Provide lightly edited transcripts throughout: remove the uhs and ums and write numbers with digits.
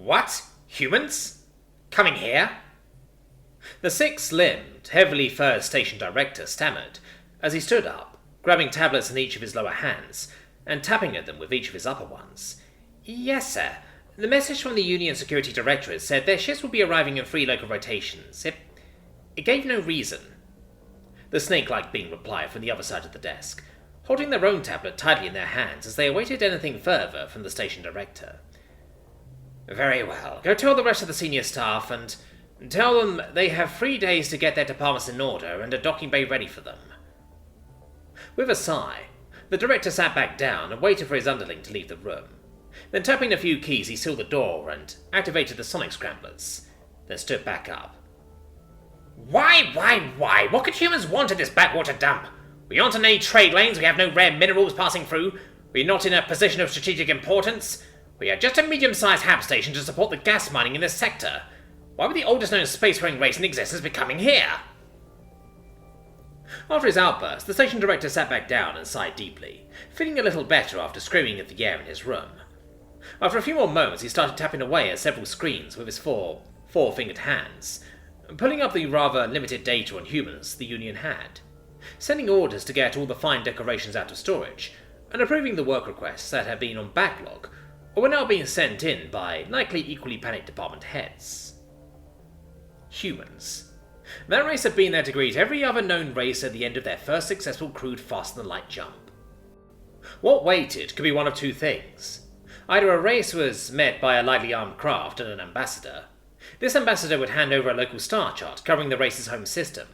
What? Humans? Coming here? The six-limbed, heavily furred station director stammered as he stood up, grabbing tablets in each of his lower hands and tapping at them with each of his upper ones. Yes, sir. The message from the Union Security Directorate said their ships will be arriving in 3 local rotations. It gave no reason. The snake-like being replied from the other side of the desk, holding their own tablet tightly in their hands as they awaited anything further from the station director. Very well. Go tell the rest of the senior staff and tell them they have 3 days to get their departments in order and a docking bay ready for them. With a sigh, the director sat back down and waited for his underling to leave the room. Then tapping a few keys, he sealed the door and activated the sonic scramblers, then stood back up. Why? What could humans want at this backwater dump? We aren't in any trade lanes, we have no rare minerals passing through, we're not in a position of strategic importance. We are just a medium-sized hab station to support the gas mining in this sector. Why would the oldest known spacefaring race in existence be coming here? After his outburst, the station director sat back down and sighed deeply, feeling a little better after screaming at the air in his room. After a few more moments, he started tapping away at several screens with his four-fingered hands, pulling up the rather limited data on humans the Union had, sending orders to get all the fine decorations out of storage, and approving the work requests that had been on backlog or were now being sent in by likely equally panicked department heads. Humans. That race had been there to greet every other known race at the end of their first successful crewed fast and light jump. What waited could be one of two things. Either a race was met by a lightly armed craft and an ambassador. This ambassador would hand over a local star chart covering the race's home system,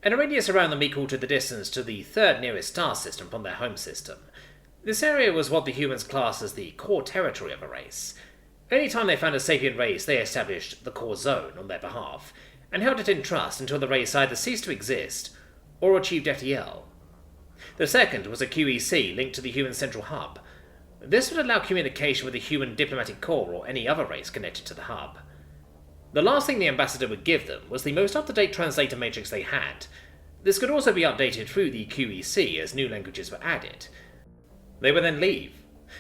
and a radius around them equal to the distance to the third nearest star system from their home system. This area was what the humans classed as the core territory of a race. Any time they found a sapient race, they established the core zone on their behalf, and held it in trust until the race either ceased to exist or achieved FTL. The second was a QEC linked to the human central hub. This would allow communication with the human diplomatic corps or any other race connected to the hub. The last thing the ambassador would give them was the most up-to-date translator matrix they had. This could also be updated through the QEC as new languages were added. They would then leave,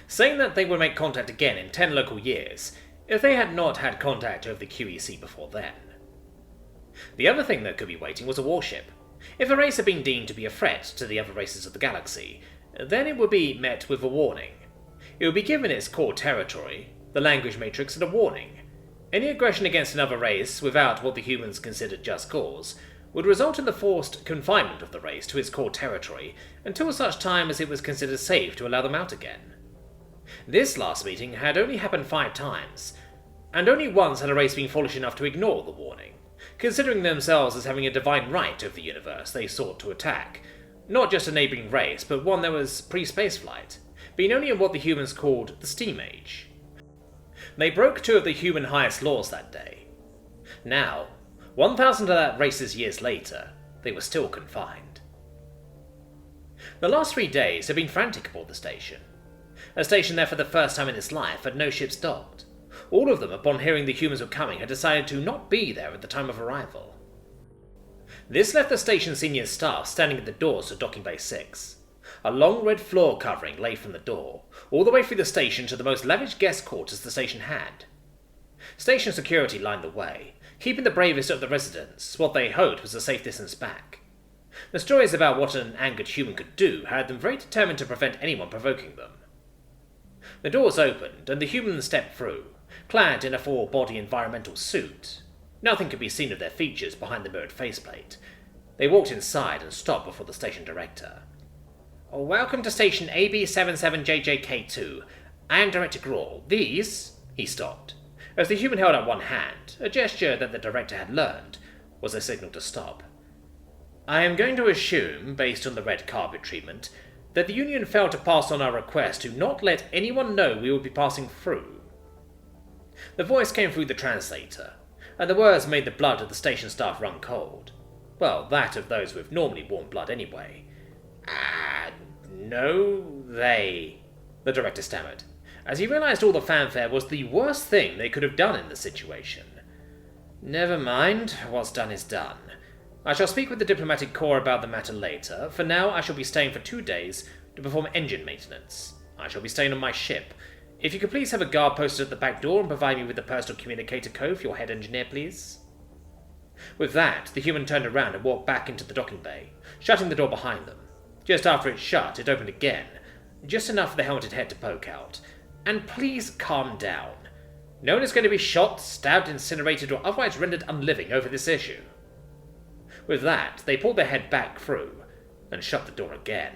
saying that they would make contact again in 10 local years if they had not had contact over the QEC before then. The other thing that could be waiting was a warship. If a race had been deemed to be a threat to the other races of the galaxy, then it would be met with a warning. It would be given its core territory, the language matrix, and a warning. Any aggression against another race without what the humans considered just cause would result in the forced confinement of the race to its core territory until such time as it was considered safe to allow them out again. This last meeting had only happened 5 times, and only once had a race been foolish enough to ignore the warning, considering themselves as having a divine right over the universe they sought to attack, not just a neighbouring race, but one that was pre-spaceflight, being only in what the humans called the Steam Age. They broke 2 of the human highest laws that day. Now, 1,000 of that race's years later, they were still confined. The last 3 days had been frantic aboard the station. A station that for the first time in its life had no ships docked. All of them, upon hearing the humans were coming, had decided to not be there at the time of arrival. This left the station senior staff standing at the doors to Docking Bay 6. A long red floor covering lay from the door, all the way through the station to the most lavish guest quarters the station had. Station security lined the way, keeping the bravest of the residents what they hoped was a safe distance back. The stories about what an angered human could do had them very determined to prevent anyone provoking them. The doors opened, and the humans stepped through, clad in a full-body environmental suit. Nothing could be seen of their features behind the mirrored faceplate. They walked inside and stopped before the station director. Welcome to station AB77JJK2. I am Director Grawl. These... He stopped, as the human held out one hand, a gesture that the director had learned was a signal to stop. I am going to assume, based on the red carpet treatment, that the Union failed to pass on our request to not let anyone know we would be passing through. The voice came through the translator, and the words made the blood of the station staff run cold. Well, that of those with normally warm blood anyway. No, they... the director stammered, as he realized all the fanfare was the worst thing they could have done in the situation. Never mind, what's done is done. I shall speak with the diplomatic corps about the matter later. For now, I shall be staying for 2 days to perform engine maintenance. I shall be staying on my ship. If you could please have a guard posted at the back door and provide me with the personal communicator code for your head engineer, please. With that, the human turned around and walked back into the docking bay, shutting the door behind them. Just after it shut, it opened again, just enough for the helmeted head to poke out. And please calm down. No one is going to be shot, stabbed, incinerated, or otherwise rendered unliving over this issue. With that, they pulled their head back through and shut the door again.